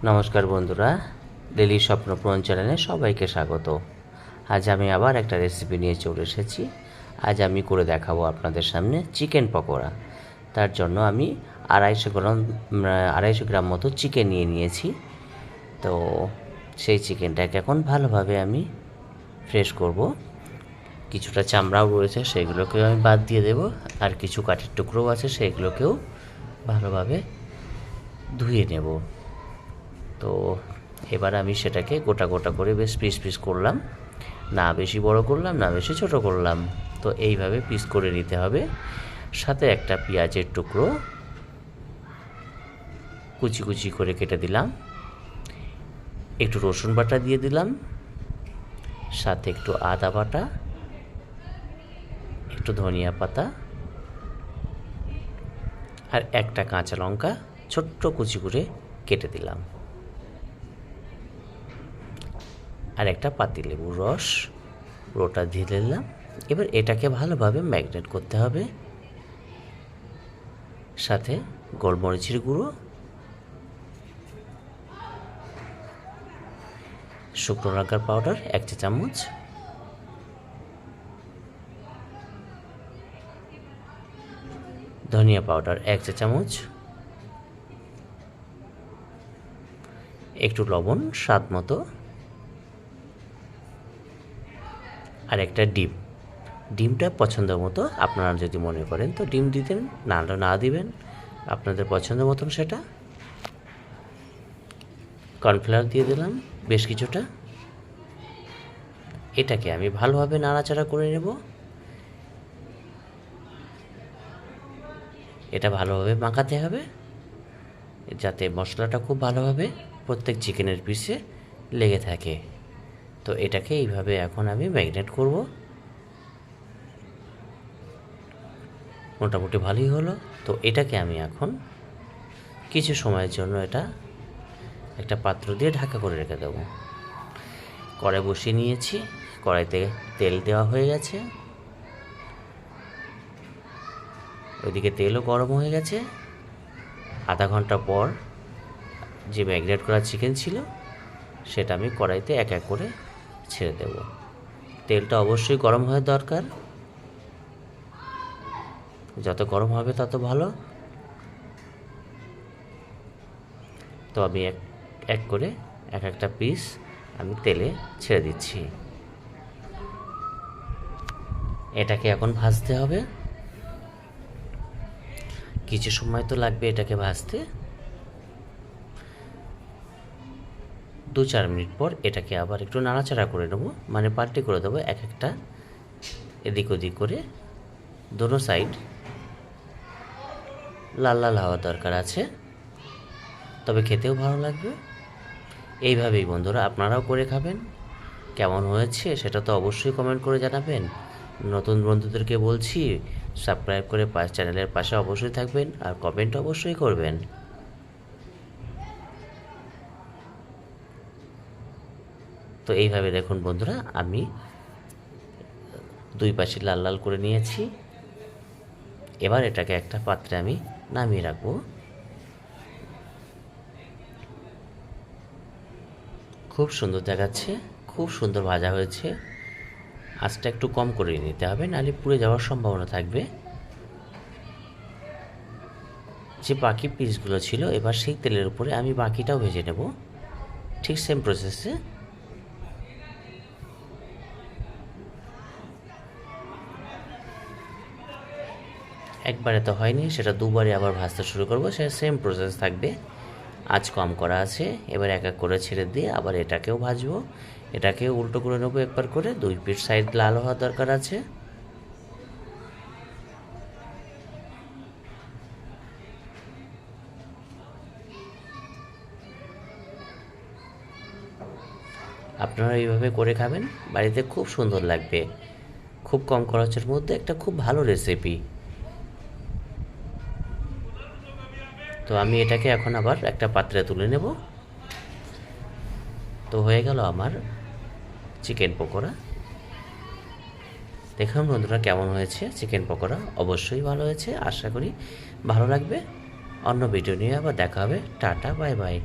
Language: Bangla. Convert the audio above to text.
নমস্কার বন্ধুরা, ডেলি স্বপ্নপূরণ চ্যানেলে সবাইকে স্বাগত। আজ আমি আবার একটা রেসিপি নিয়ে চলে এসেছি। আজ আমি করে দেখাবো আপনাদের সামনে চিকেন পকোড়া। তার জন্য আমি 250 গ্রাম মতো চিকেন নিয়েছি। তো সেই চিকেনটাকে এখন ভালোভাবে আমি ফ্রেশ করব। কিছুটা চামড়াও রয়েছে, সেগুলোকেও আমি বাদ দিয়ে দেব, আর কিছু কাঠের টুকরোও আছে, সেগুলোকেও ভালোভাবে ধুয়ে নেব। তো এবার আমি সেটাকে গোটা গোটা করে বেশ পিস পিস করলাম, না বেশি বড় করলাম না বেশি ছোট করলাম। তো এইভাবে পিস করে নিতে হবে। সাথে একটা পেঁয়াজের টুকরো কুচি কুচি করে কেটে দিলাম, একটু রসুন বাটা দিয়ে দিলাম, সাথে একটু আদা বাটা, একটু ধনিয়া পাতা, আর একটা কাঁচা লঙ্কা ছোট্ট কুচি করে কেটে দিলাম, আর একটা পাতিলেবুর রস পুরোটা দিয়ে দিলাম। এবার এটাকে ভালোভাবে ম্যারিনেট করতে হবে। সাথে গোলমরিচের গুঁড়ো, শুকনো লঙ্কার পাউডার 1 চা চামচ, ধনিয়া পাউডার 1 চা চামচ, একটু লবণ স্বাদ মতো, আর একটা ডিমটা পছন্দ মতো। আপনারা যদি মনে করেন তো ডিম দিতেন, না দিবেন, আপনাদের পছন্দ মতন সেটা। কর্নফ্লাওয়ার দিয়ে দিলাম বেশ কিছুটা। এটাকে আমি ভালোভাবে নাড়াচাড়া করে নেব। এটা ভালোভাবে মাখাতে হবে যাতে মশলাটা খুব ভালোভাবে প্রত্যেক চিকেনের পিসে লেগে থাকে। তো এটাকে এইভাবে এখন আমি ম্যারিনেট করব। মোটামুটি ভালোই হলো। তো এটাকে আমি এখন কিছু সময়ের জন্য এটা একটা পাত্র দিয়ে ঢাকা করে রেখে দেবো। কড়াই বসিয়ে নিয়েছি, কড়াইতে তেল দেওয়া হয়ে গেছে, ওইদিকে তেলও গরম হয়ে গেছে। আধা ঘন্টা পর যে ম্যারিনেট করা চিকেন ছিল সেটা আমি কড়াইতে এক এক করে ছেড়ে দেব। তেলটা অবশ্যই গরম হওয়া দরকার, যত গরম হবে তত ভালো। তো আমি এক করে এক একটা পিস আমি তেলে ছেড়ে দিচ্ছি। এটাকে এখন ভাজতে হবে, কিছু সময় তো লাগবে এটাকে ভাজতে। 2-4 মিনিট পর এটাকে আবার একটু নাড়াচাড়া করে নেবো, মানে পাল্টে করে দেবো এক একটা এদিক ওদিক করে। দোনো সাইড লাল লাল হওয়া দরকার আছে, তবে খেতেও ভালো লাগবে। এইভাবেই বন্ধুরা আপনারাও করে খাবেন। কেমন হয়েছে সেটা তো অবশ্যই কমেন্ট করে জানাবেন। নতুন বন্ধুদেরকে বলছি, সাবস্ক্রাইব করে চ্যানেলের পাশে অবশ্যই থাকবেন, আর কমেন্ট অবশ্যই করবেন। তো এইভাবে দেখুন বন্ধুরা, আমি দুই পাশে লাল লাল করে নিয়েছি। এবার এটাকে একটা পাত্রে আমি নামিয়ে রাখবো। খুব সুন্দর দেখাচ্ছে, খুব সুন্দর ভাজা হয়েছে। আঁচটা একটু কম করে নিতে হবে, নাহলে পুড়ে যাওয়ার সম্ভাবনা থাকবে। যে বাকি পিসগুলো ছিল এবার সেই তেলের উপরে আমি বাকিটাও ভেজে নেব, ঠিক সেম প্রসেসে। একবারে তো হয়নি, সেটা দুবারে আবার ভাজতে শুরু করব, সেটা সেম প্রসেস থাকবে। আঁচ কম করা আছে। এবার এক এক করে ছেড়ে দিয়ে আবার এটাকেও ভাজবো। এটাকে উল্টো করে নেবো একবার করে, 2 পিঠ সাইড লাল হওয়ার দরকার আছে। আপনারা এইভাবে করে খাবেন, বাড়িতে খুব সুন্দর লাগবে। খুব কম খরচের মধ্যে একটা খুব ভালো রেসিপি। তো আমি এটাকে এখন আবার একটা পাত্রে তুলে নেব। তো হয়ে গেল আমার চিকেন পকোড়া। দেখুন বন্ধুরা কেমন হয়েছে চিকেন পকোড়া। অবশ্যই ভালো হয়েছে, আশা করি ভালো লাগবে। অন্য ভিডিও নিয়ে আবার দেখা হবে। Tata, bye bye.